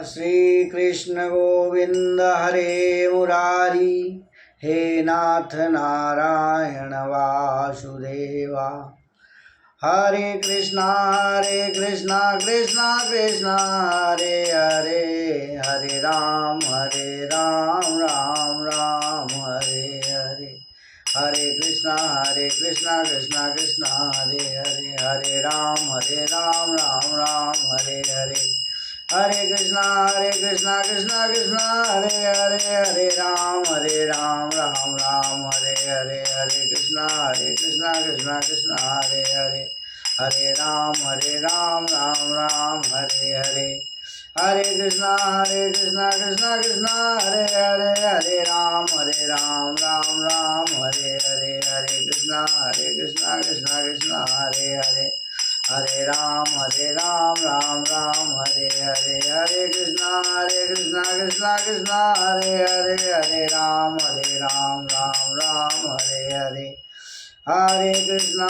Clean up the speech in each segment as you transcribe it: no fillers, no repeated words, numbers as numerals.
श्री कृष्ण गोविंद हरे मुरारी, हे नाथ नारायण वासुदेवा। हरे कृष्णा कृष्णा कृष्णा हरे हरे, हरे राम राम राम हरे हरे। हरे कृष्णा कृष्णा कृष्णा हरे हरे, हरे राम राम राम हरे हरे। हरे कृष्णा कृष्णा कृष्णा हरे हरे, हरे राम राम राम हरे हरे। हरे कृष्णा कृष्णा कृष्णा हरे हरे, हरे राम राम राम हरे हरे। हरे कृष्णा कृष्णा कृष्णा हरे हरे, हरे राम राम राम हरे हरे। हरे कृष्णा कृष्णा कृष्णा हरे हरे, हरे राम राम राम हरे हरे। हरे कृष्णा कृष्णा कृष्णा हरे हरे, हरे राम राम राम हरे हरे। हरे कृष्णा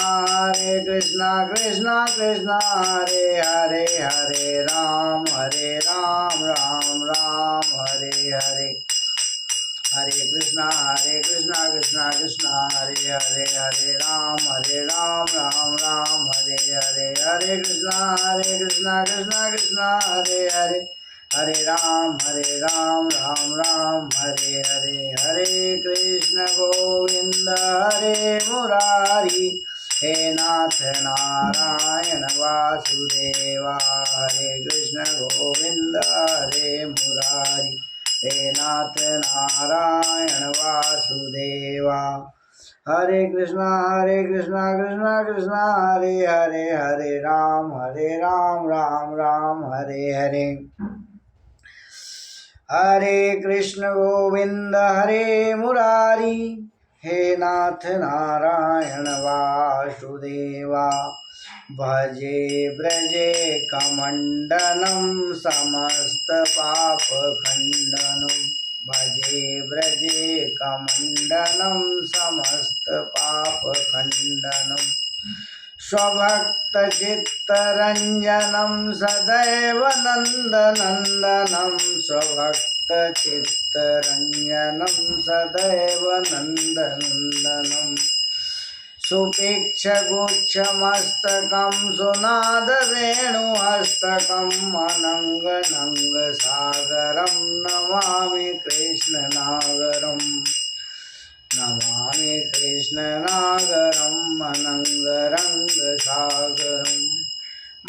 कृष्णा कृष्णा हरे हरे, हरे राम राम राम हरे हरे। हरे कृष्णा कृष्णा कृष्णा हरे हरे, हरे राम राम राम हरे हरे। हरे कृष्णा कृष्णा कृष्णा हरे हरे, हरे राम राम राम हरे हरे। हरे कृष्ण गोविंद हरे मुरारी, हे नाथ नारायण वासुदेवा। हरे कृष्ण गोविंद हरे मुरारी, हे नाथ नारायण वासुदेवा। हरे कृष्णा कृष्णा कृष्णा हरे हरे, हरे राम राम राम हरे हरे। हरे कृष्ण गोविंद हरे मुरारी, हे नाथ नारायण वासुदेवा। भजे ब्रजे कमंडनं समस्त पाप खंडनं, भजे ब्रजे कमंडनं समस्त पाप खंडनं। स्वभक्तचित्तरञ्जनं सदैव नन्दनन्दनं, स्वभक्तचित्तरञ्जनं सदैव नन्दनन्दनं। सुपीक्षगुच्छमस्तकं सुनादवेणुहस्तकं, अनङ्गनङ्गसागरं नमामि कृष्णनागरम्। नमामि कृष्णनागरम् अनङ्गरङ्गसागरम्।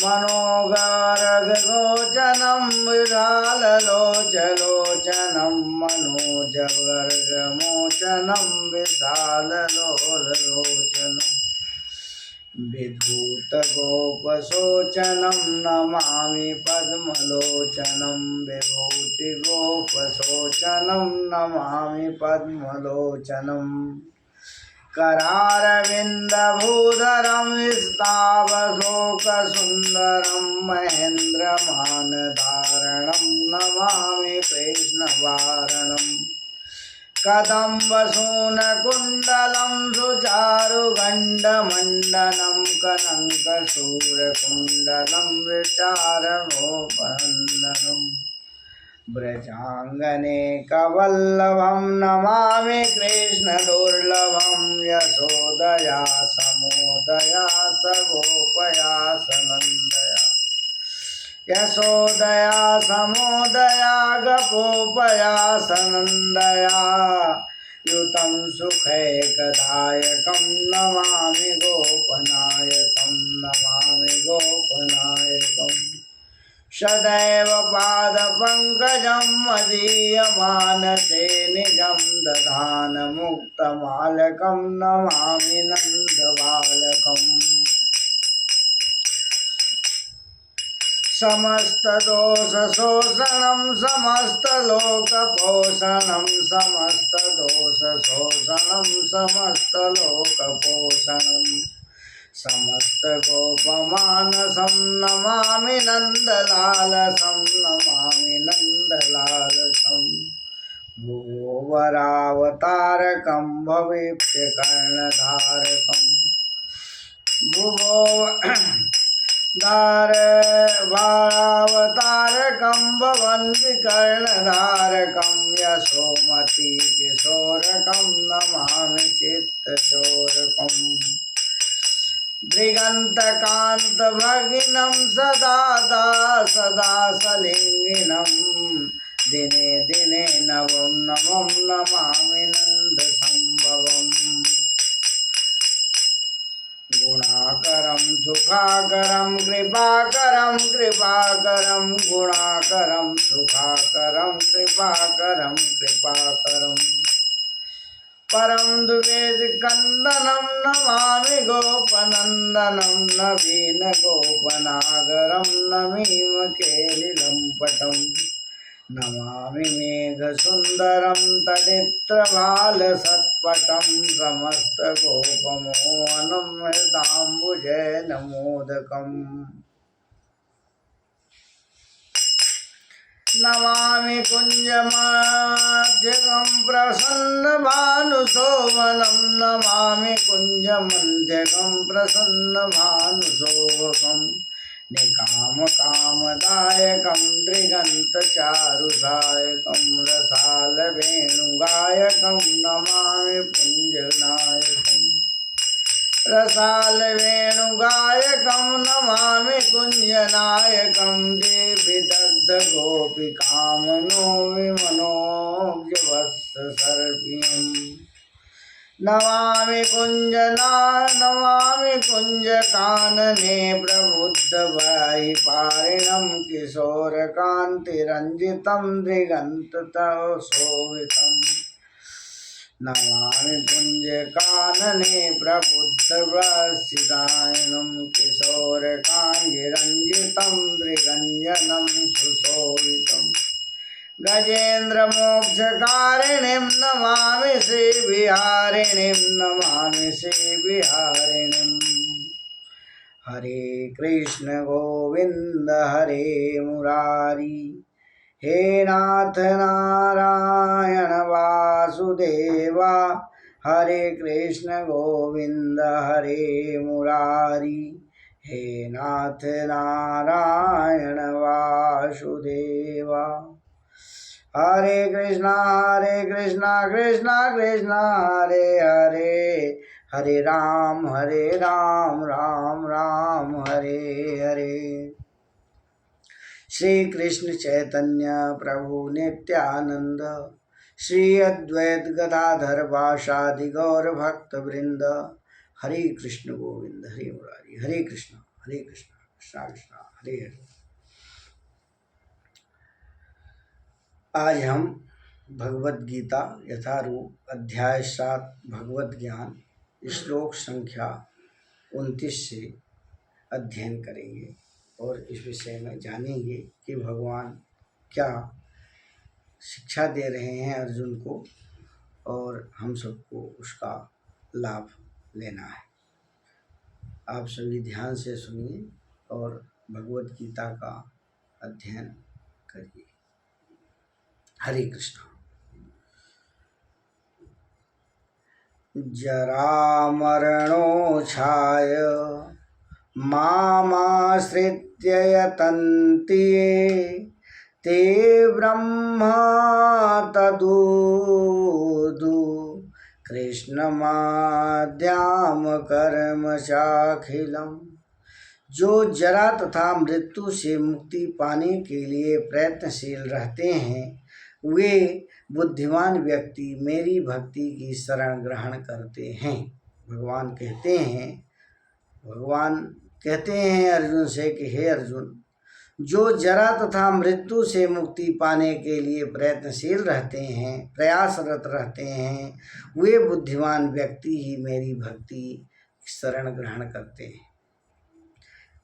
मनोगारगोचनं विशाललोचलोचनं, मनोजवर्गमोचनं विशाललोचनं। विधूतगोपशोचनं नमामि पद्मलोचनं, विभूतिगोपशोचनं नमामि पद्मलोचनम्। करारविन्दभूधरं स्थावशोकसुन्दरं, महेन्द्रमानधारणं नमामि कृष्णवारणम्। कदम्बसूनकुण्डलं सुचारुगण्डमण्डनं, कनकसूरकुण्डलं विचारणोपनन्दनम्। ब्रजाङ्गने कवल्लभं नमामि कृष्णदुर्लभं, यशोदया समोदया स गोपया सनन्दया। यशोदया समोदया गोपोपया सनन्दया, युतं सुखैकदायकं नमामि गोपनायकं, नमामि गोपनायकम्। सदैव पादपङ्कजं मदीयमानसे निजं दधानमुक्तमालकं, नमामि नन्दबालकम्। समस्तदोषशोषणं समस्तलोकपोषणं, समस्तदोषशोषणं समस्तलोकपोषणम्। समस्तगोपमानसं नमामि नन्दलालसं, नमामि नन्दलालसं। भुवोवरावतारकं भवेप्यकर्णधारकं, भुवो वारावतारकं भवन विकर्णधारकं यशोमती किशोरकं नमामि चित्तचोरकम् दृगन्तकान्तभगिनं सदा सलिङ्गिनं दिने दिने नवं नमामि नन्दसम्भवम् गुणाकरं सुखाकरं कृपाकरं गुणाकरं सुखाकरं कृपाकरं परं द्विवेदकन्दनं नमामि गोपनन्दनं नवीनगोपनागरं नमीमकेलिलं पटम् नमामि मेघसुन्दरं तडित्रभालसत्पटं समस्तगोपमोहनं हृदाम्बुजैर्नमोदकम् नमामि कुञ्जमध्यगं प्रसन्नभानुशोभनं नमामि कुञ्जमध्यगं प्रसन्नभानुशोभकम् निकामकामदायकं दृगन्तचारुसायकं रसालवेणुगायकं नमामि पुञ्जनायकम् रसालवेणुगायकं नमामि कुञ्जनायकं देविदग्धगोपिकामनो विमनोज्ञवत्ससर्पिणम् नमामि कुञ्जकानने प्रबुद्धवैपारिणं किशोरकान्तिरञ्जितं दिगन्ततः शोभितम् नमामि कुञ्जकानने प्रबुद्धवसिदायनं किशोरकान्तिरञ्जितं दिगञ्जनं सुशोभितम् गजेन्द्रमोक्षकारिणीं नमामि श्रीविहारिणीं हरे कृष्ण गोविन्द हरे मुरारी हे नाथ नारायण वासुदेवा हरे कृष्ण गोविन्द हरे मुरारी हे नाथ नारायण वासुदेवा हरे कृष्णा कृष्णा कृष्णा हरे हरे हरे राम राम राम हरे हरे श्री कृष्ण चैतन्य प्रभु नित्यानंद श्री अद्वैत गदाधर वासादि गौर भक्त वृंद हरे कृष्ण गोविंद हरे मुरारी हरे कृष्ण कृष्णा कृष्णा हरे हरे। आज हम भगवत गीता यथारूप अध्याय 7 भगवत ज्ञान श्लोक संख्या 29 से अध्ययन करेंगे और इस विषय में जानेंगे कि भगवान क्या शिक्षा दे रहे हैं अर्जुन को और हम सबको उसका लाभ लेना है। आप सभी ध्यान से सुनिए और भगवत गीता का अध्ययन करिए। हरे कृष्ण। जरामरणोच्छाय मामाश्रित्य यतन्ति ये ते ब्रह्म तदूदु कृष्णमाद्याम कर्म चाखिलम्। जो जरा तथा मृत्यु से मुक्ति पाने के लिए प्रयत्नशील रहते हैं वे बुद्धिमान व्यक्ति मेरी भक्ति की शरण ग्रहण करते हैं। भगवान कहते हैं अर्जुन से कि हे अर्जुन, जो जरा तथा मृत्यु से मुक्ति पाने के लिए प्रयासरत रहते हैं वे बुद्धिमान व्यक्ति ही मेरी भक्ति शरण ग्रहण करते हैं।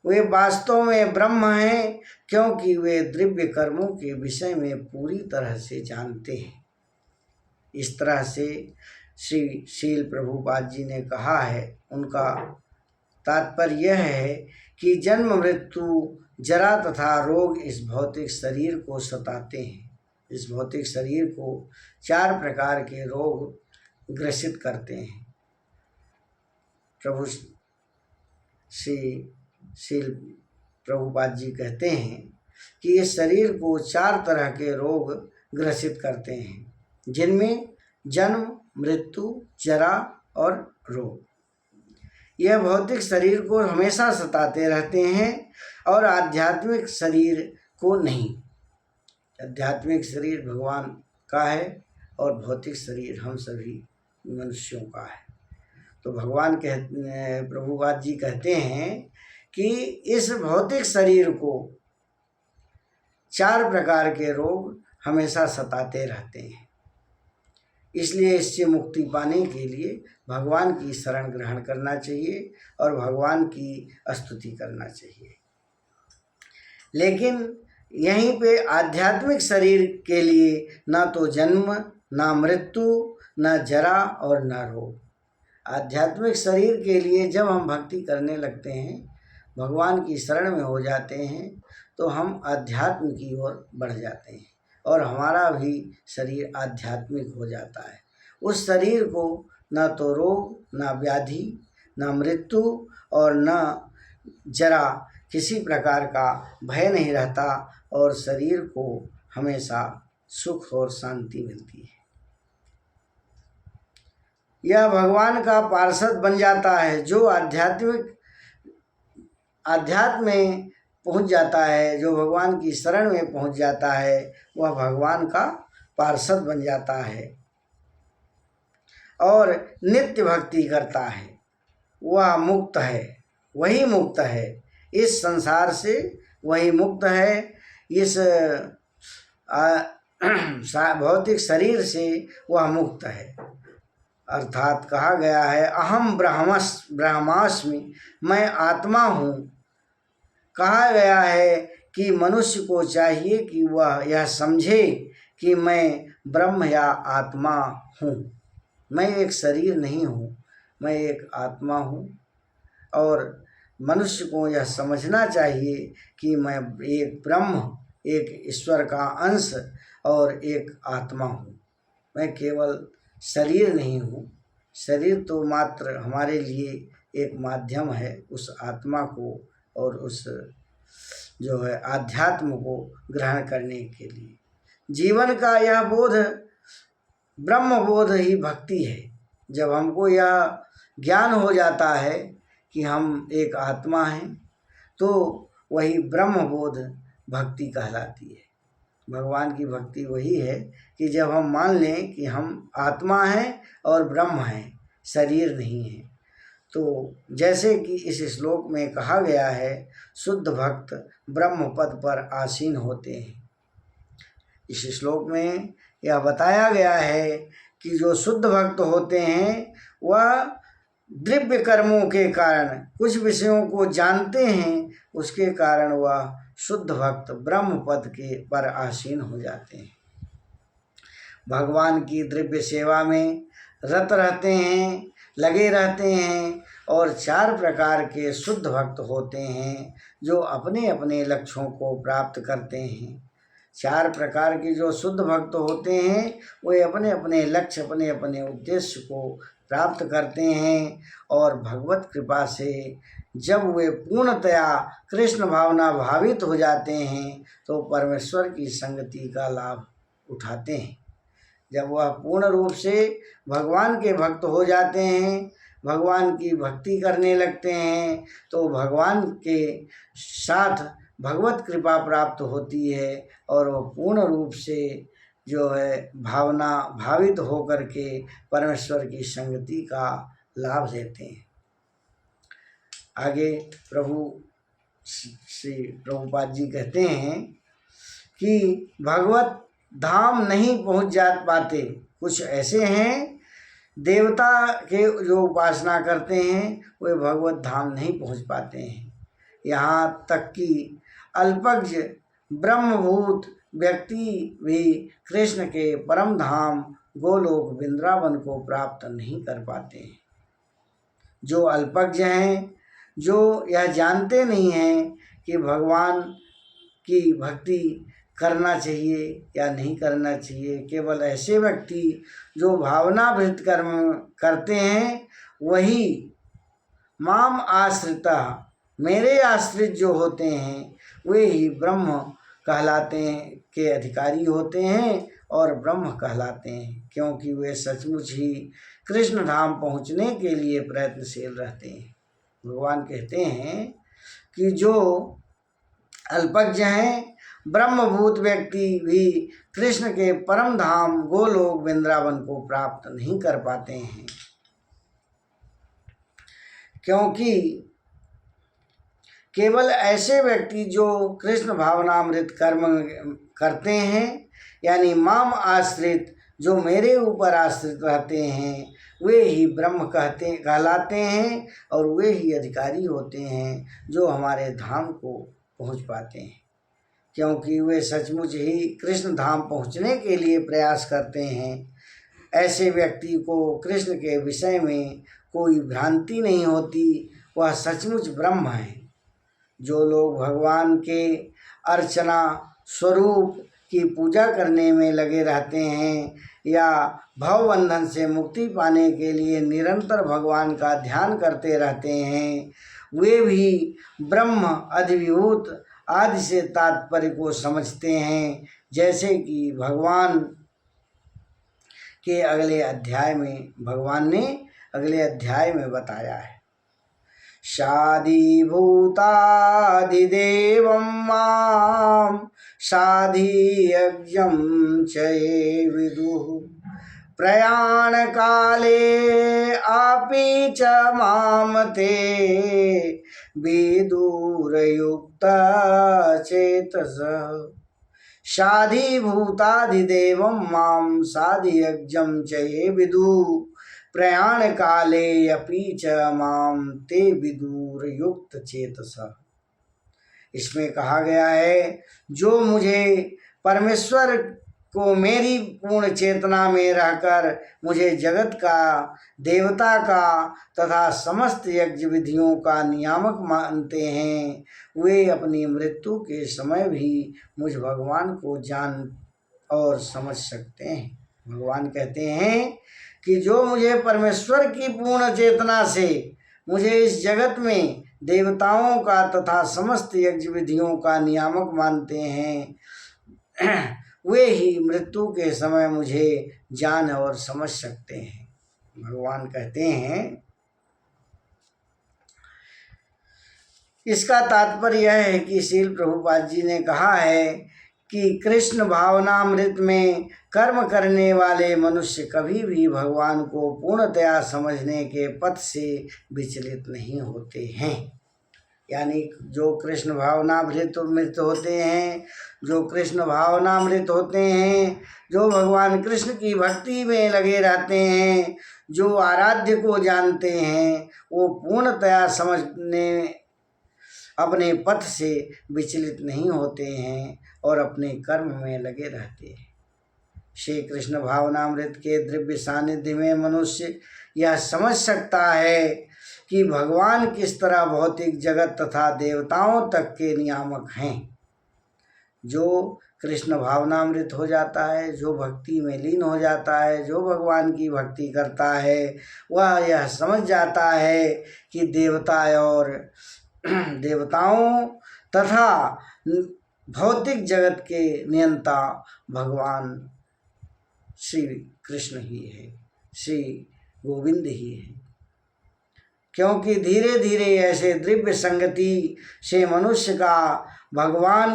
वे वास्तव में ब्रह्म हैं क्योंकि वे दिव्य कर्मों के विषय में पूरी तरह से जानते हैं। इस तरह से श्री शील प्रभुपाद जी ने कहा है। उनका तात्पर्य यह है कि जन्म मृत्यु जरा तथा रोग इस भौतिक शरीर को सताते हैं। इस भौतिक शरीर को 4 प्रकार के रोग ग्रसित करते हैं। प्रभु श्री शील प्रभुपाद जी कहते हैं कि इस शरीर को 4 तरह के रोग ग्रसित करते हैं, जिनमें जन्म, मृत्यु, जरा और रोग। यह भौतिक शरीर को हमेशा सताते रहते हैं और आध्यात्मिक शरीर को नहीं। आध्यात्मिक शरीर भगवान का है और भौतिक शरीर हम सभी मनुष्यों का है। तो भगवान प्रभुपाद जी कहते हैं कि इस भौतिक शरीर को 4 प्रकार के रोग हमेशा सताते रहते हैं। इसलिए इससे मुक्ति पाने के लिए भगवान की शरण ग्रहण करना चाहिए और भगवान की स्तुति करना चाहिए। लेकिन यहीं पे आध्यात्मिक शरीर के लिए ना तो जन्म, ना मृत्यु, ना जरा और ना रोग। आध्यात्मिक शरीर के लिए जब हम भक्ति करने लगते हैं, भगवान की शरण में हो जाते हैं, तो हम अध्यात्म की ओर बढ़ जाते हैं और हमारा भी शरीर आध्यात्मिक हो जाता है। उस शरीर को न तो रोग, न व्याधि, न मृत्यु और न जरा किसी प्रकार का भय नहीं रहता और शरीर को हमेशा सुख और शांति मिलती है। यह भगवान का पार्षद बन जाता है। जो अध्यात्म में पहुंच जाता है, जो भगवान की शरण में पहुंच जाता है, वह भगवान का पार्षद बन जाता है और नित्य भक्ति करता है। वह मुक्त है, वही मुक्त है इस संसार से, वही मुक्त है इस भौतिक शरीर से, वह मुक्त है। अर्थात कहा गया है अहम ब्रह्मास्मि, मैं आत्मा हूँ। कहा गया है कि मनुष्य को चाहिए कि वह यह समझे कि मैं ब्रह्म या आत्मा हूँ। मैं एक शरीर नहीं हूँ, मैं एक आत्मा हूँ। और मनुष्य को यह समझना चाहिए कि मैं एक ब्रह्म, एक ईश्वर का अंश और एक आत्मा हूँ। मैं केवल शरीर नहीं हूँ। शरीर तो मात्र हमारे लिए एक माध्यम है उस आत्मा को और उस जो है आध्यात्म को ग्रहण करने के लिए। जीवन का यह बोध, ब्रह्म बोध ही भक्ति है। जब हमको यह ज्ञान हो जाता है कि हम एक आत्मा हैं, तो वही ब्रह्म बोध भक्ति कहलाती है। भगवान की भक्ति वही है कि जब हम मान लें कि हम आत्मा हैं और ब्रह्म हैं, शरीर नहीं है। तो जैसे कि इस श्लोक में कहा गया है, शुद्ध भक्त ब्रह्म पद पर आसीन होते हैं। इस श्लोक में यह बताया गया है कि जो शुद्ध भक्त होते हैं वह दिव्य कर्मों के कारण, कुछ विषयों को जानते हैं, उसके कारण वह शुद्ध भक्त ब्रह्म पद के पर आसीन हो जाते हैं। भगवान की दिव्य सेवा में रत रहते हैं, लगे रहते हैं और 4 प्रकार के शुद्ध भक्त होते हैं जो अपने अपने लक्ष्यों को प्राप्त करते हैं। 4 प्रकार के जो शुद्ध भक्त होते हैं वे अपने अपने लक्ष्य, अपने अपने उद्देश्य को प्राप्त करते हैं और भगवत कृपा से जब वे पूर्णतया कृष्ण भावना भावित हो जाते हैं तो परमेश्वर की संगति का लाभ उठाते हैं। जब वह पूर्ण रूप से भगवान के भक्त हो जाते हैं, भगवान की भक्ति करने लगते हैं, तो भगवान के साथ भगवत कृपा प्राप्त होती है और वह पूर्ण रूप से जो है भावना भावित होकर के परमेश्वर की संगति का लाभ लेते हैं। आगे श्री प्रभुपाद जी कहते हैं कि भगवत धाम नहीं पहुंच जा पाते। कुछ ऐसे हैं देवता के जो उपासना करते हैं वे भगवत धाम नहीं पहुंच पाते हैं। यहाँ तक कि अल्पज्ञ ब्रह्मभूत व्यक्ति भी कृष्ण के परम धाम गोलोक वृंदावन को प्राप्त नहीं कर पाते हैं। जो अल्पज्ञ हैं, जो यह जानते नहीं हैं कि भगवान की भक्ति करना चाहिए या नहीं करना चाहिए, केवल ऐसे व्यक्ति जो भावनाभृत कर्म करते हैं वही माम आश्रिता मेरे आश्रित जो होते हैं वे ही ब्रह्म कहलाते हैं के अधिकारी होते हैं और ब्रह्म कहलाते हैं, क्योंकि वे सचमुच ही कृष्ण धाम पहुँचने के लिए प्रयत्नशील रहते हैं। भगवान कहते हैं कि जो अल्पज्ञ हैं, ब्रह्मभूत व्यक्ति भी कृष्ण के परम धाम गोलोक वृंदावन को प्राप्त नहीं कर पाते हैं, क्योंकि केवल ऐसे व्यक्ति जो कृष्ण भावनामृत कर्म करते हैं, यानी माम आश्रित, जो मेरे ऊपर आश्रित रहते हैं, वे ही ब्रह्म कहलाते हैं और वे ही अधिकारी होते हैं जो हमारे धाम को पहुंच पाते हैं, क्योंकि वे सचमुच ही कृष्ण धाम पहुंचने के लिए प्रयास करते हैं। ऐसे व्यक्ति को कृष्ण के विषय में कोई भ्रांति नहीं होती, वह सचमुच ब्रह्म है। जो लोग भगवान के अर्चना स्वरूप की पूजा करने में लगे रहते हैं या भवबंधन से मुक्ति पाने के लिए निरंतर भगवान का ध्यान करते रहते हैं, वे भी ब्रह्म अधिविभूत आदि से तात्पर्य को समझते हैं, जैसे कि भगवान के भगवान ने अगले अध्याय में बताया है। शाधिभूतादिदेवं मां शाधियज्ञं च ये विदुः प्रयाणकाले अपि च मां ते विदुर्युक्तचेतसः। शाधिभूतादिदेवं मां शाधियज्ञं च ये विदुः प्रयाण काले अपि च माम ते विदुर युक्त चेतसा। इसमें कहा गया है, जो मुझे परमेश्वर को मेरी पूर्ण चेतना में रहकर मुझे जगत का, देवता का तथा समस्त यज्ञ विधियों का नियामक मानते हैं, वे अपनी मृत्यु के समय भी मुझ भगवान को जान और समझ सकते हैं। भगवान कहते हैं कि जो मुझे परमेश्वर की पूर्ण चेतना से मुझे इस जगत में देवताओं का तथा समस्त यज्ञ विधियों का नियामक मानते हैं, वे ही मृत्यु के समय मुझे जान और समझ सकते हैं। भगवान कहते हैं, इसका तात्पर्य यह है कि श्रील प्रभुपाद जी ने कहा है कि कृष्ण भावनामृत में कर्म करने वाले मनुष्य कभी भी भगवान को पूर्णतया समझने के पथ से विचलित नहीं होते हैं। यानी जो कृष्ण भावनामृत होते हैं, जो कृष्ण भावनामृत होते हैं, जो भगवान कृष्ण की भक्ति में लगे रहते हैं, जो आराध्य को जानते हैं, वो पूर्णतया समझने अपने पथ से विचलित नहीं होते हैं और अपने कर्म में लगे रहते हैं। श्री कृष्ण भावनामृत के दिव्य सानिध्य में मनुष्य यह समझ सकता है कि भगवान किस तरह भौतिक जगत तथा देवताओं तक के नियामक हैं। जो कृष्ण भावनामृत हो जाता है, जो भक्ति में लीन हो जाता है, जो भगवान की भक्ति करता है, वह यह समझ जाता है कि देवताओं तथा भौतिक जगत के नियंता भगवान श्री कृष्ण ही है, श्री गोविंद ही है। क्योंकि धीरे धीरे ऐसे दिव्य संगति से मनुष्य का भगवान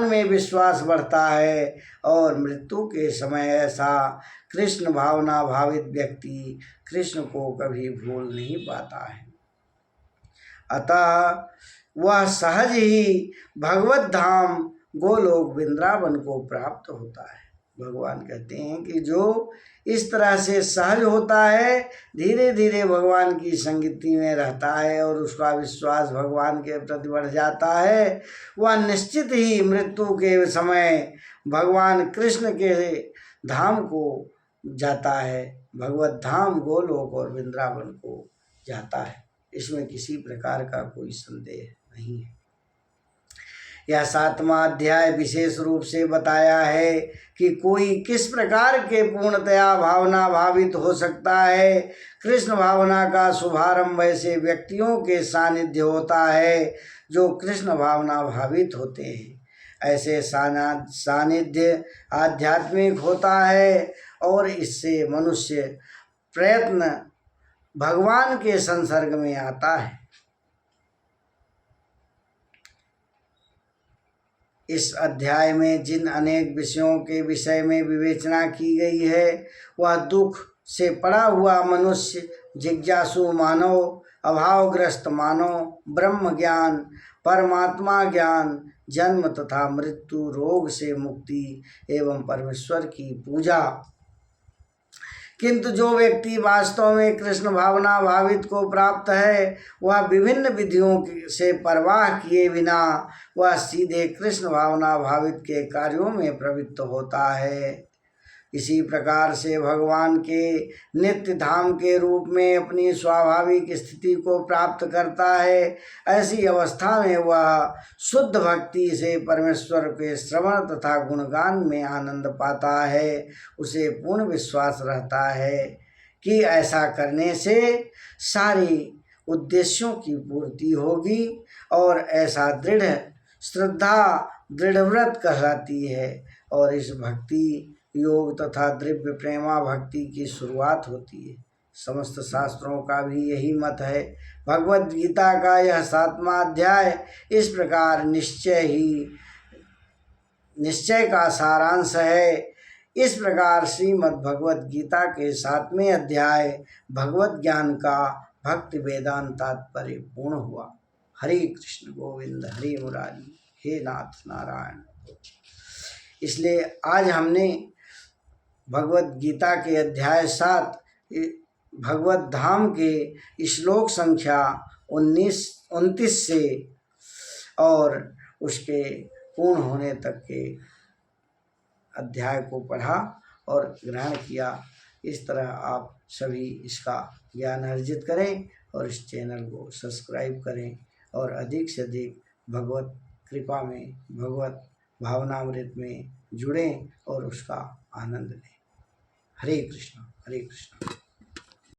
में विश्वास बढ़ता है और मृत्यु के समय ऐसा कृष्ण भावना भावित व्यक्ति कृष्ण को कभी भूल नहीं पाता है। अतः वह सहज ही भगवत धाम गोलोक वृंदावन को प्राप्त होता है। भगवान कहते हैं कि जो इस तरह से सहज होता है, धीरे धीरे भगवान की संगति में रहता है और उसका विश्वास भगवान के प्रति बढ़ जाता है, वह निश्चित ही मृत्यु के समय भगवान कृष्ण के धाम को जाता है, भगवत धाम गोलोक और वृंदावन को जाता है। इसमें किसी प्रकार का कोई संदेह नहीं है। यह 7वां अध्याय विशेष रूप से बताया है कि कोई किस प्रकार के पूर्णतया भावना भावित हो सकता है। कृष्ण भावना का शुभारंभ ऐसे व्यक्तियों के सानिध्य होता है जो कृष्ण भावना भावित होते हैं। ऐसे सानिध्य आध्यात्मिक होता है और इससे मनुष्य प्रयत्न भगवान के संसर्ग में आता है। इस अध्याय में जिन अनेक विषयों के विषय में विवेचना की गई है वह दुख से पड़ा हुआ मनुष्य, जिज्ञासु मानव, अभावग्रस्त मानव, ब्रह्म ज्ञान, परमात्मा ज्ञान, जन्म तथा मृत्यु, रोग से मुक्ति एवं परमेश्वर की पूजा। किंतु जो व्यक्ति वास्तव में कृष्ण भावना भावित को प्राप्त है वह विभिन्न विधियों से परवाह किए बिना वह सीधे कृष्ण भावना भावित के कार्यों में प्रवृत्त होता है। इसी प्रकार से भगवान के नित्य धाम के रूप में अपनी स्वाभाविक स्थिति को प्राप्त करता है। ऐसी अवस्था में वह शुद्ध भक्ति से परमेश्वर के श्रवण तथा गुणगान में आनंद पाता है। उसे पूर्ण विश्वास रहता है कि ऐसा करने से सारी उद्देश्यों की पूर्ति होगी और ऐसा दृढ़ श्रद्धा दृढ़व्रत कहलाती है और इस भक्ति योग तथा दिव्य प्रेमा भक्ति की शुरुआत होती है। समस्त शास्त्रों का भी यही मत है। भगवद गीता का यह 7वां अध्याय इस प्रकार निश्चय का सारांश है। इस प्रकार श्रीमद् भगवद गीता के 7वें अध्याय भगवत ज्ञान का भक्ति वेदांत तात्पर्य पूर्ण हुआ। हरे कृष्ण गोविंद हरे मुरारी, हे नाथ नारायण। इसलिए आज हमने भगवत गीता के अध्याय 7 भगवत धाम के श्लोक संख्या 29 से और उसके पूर्ण होने तक के अध्याय को पढ़ा और ग्रहण किया। इस तरह आप सभी इसका ज्ञान अर्जित करें और इस चैनल को सब्सक्राइब करें और अधिक से अधिक भगवत कृपा में, भगवत भावनामृत में जुड़ें और उसका आनंद लें। हरे कृष्ण हरे कृष्ण।